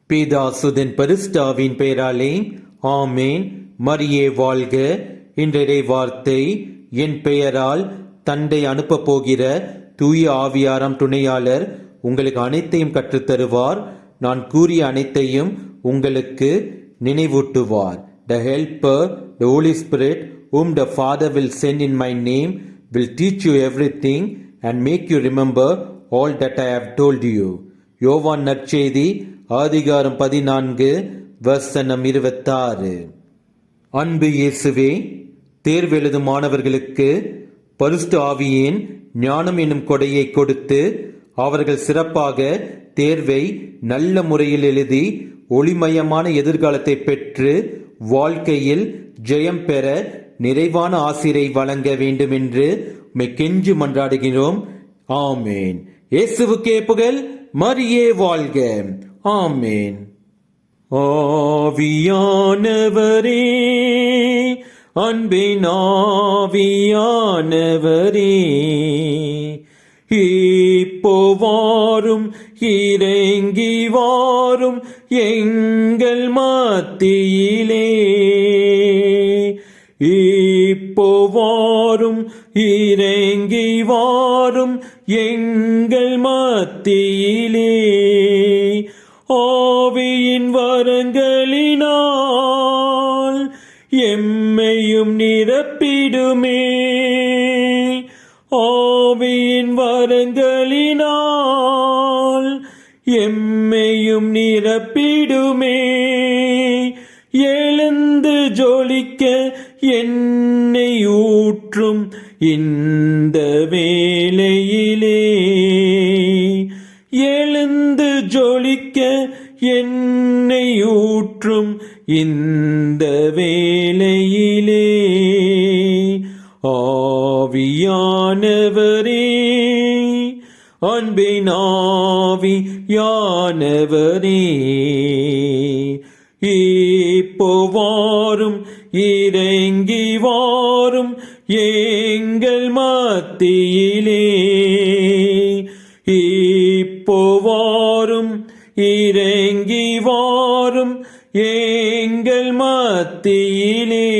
பிதாசுதன் பரிசுத்தாவின் பெயராலே ஆமேன். மரியே வாழ்க. இன்றைய வார்த்தை, என் பெயரால் தந்தை அனுப்ப போகிற தூய ஆவியாராம் துணையாளர் உங்களுக்கு அனைத்தையும் கற்றுத்தருவார். நான் கூறிய அனைத்தையும் உங்களுக்கு நினைவூட்டுவார். The helper, the Holy Spirit, whom the Father will send in my name, will teach you everything and make you remember all that I have told you. யோவான் நற்செய்தி அதிகாரம் 14 வசனம் 26. அன்பு இயேசுவே, தேர்வெழுதும் மாணவர்களுக்கு பரிசுத்த ஆவியின் ஞானம் என்னும் கொடையை கொடுத்து அவர்கள் சிறப்பாக தேர்வை நல்ல முறையில் எழுதி ஒளிமயமான எதிர்காலத்தை பெற்று வாழ்க்கையில் ஜெயம் பெற நிறைவான ஆசிரை வழங்க வேண்டும் என்று கெஞ்சி மன்றாடுகிறோம். ஆமேன். இயேசுவுக்கே புகழ். மரியே வாழ்க. ஆமேன். ஆவியானவரே, அன்பின் ஆவியானவரே, இப்போ வாரும், இறங்கி வாரும் எங்கள் மத்தியிலே. இப்போ வாரும், இறங்கி வாரும் எங்கள் மத்தியிலே. ஆவியின் வரங்களினால் எம்மையும் நிரப்பிடுமே. ஆவியின் வரங்களினால் எம்மையும் நிரப்பிடுமே. எழுந்து ஜொலிக்க என்னை ஊற்றும் இந்த வேளையிலே. எழுந்து ஜொலிக்க என்னை ஊற்றும் இந்த வேளையிலே. ஆவியானவரே, அன்பின் ஆவியானவரே, இப்போ வாரும், இறங்கி வாரும் எங்கள் மத்தியிலே. இப்போ வாரும், இறங்கி வாரும் எங்கள் மத்தியிலே.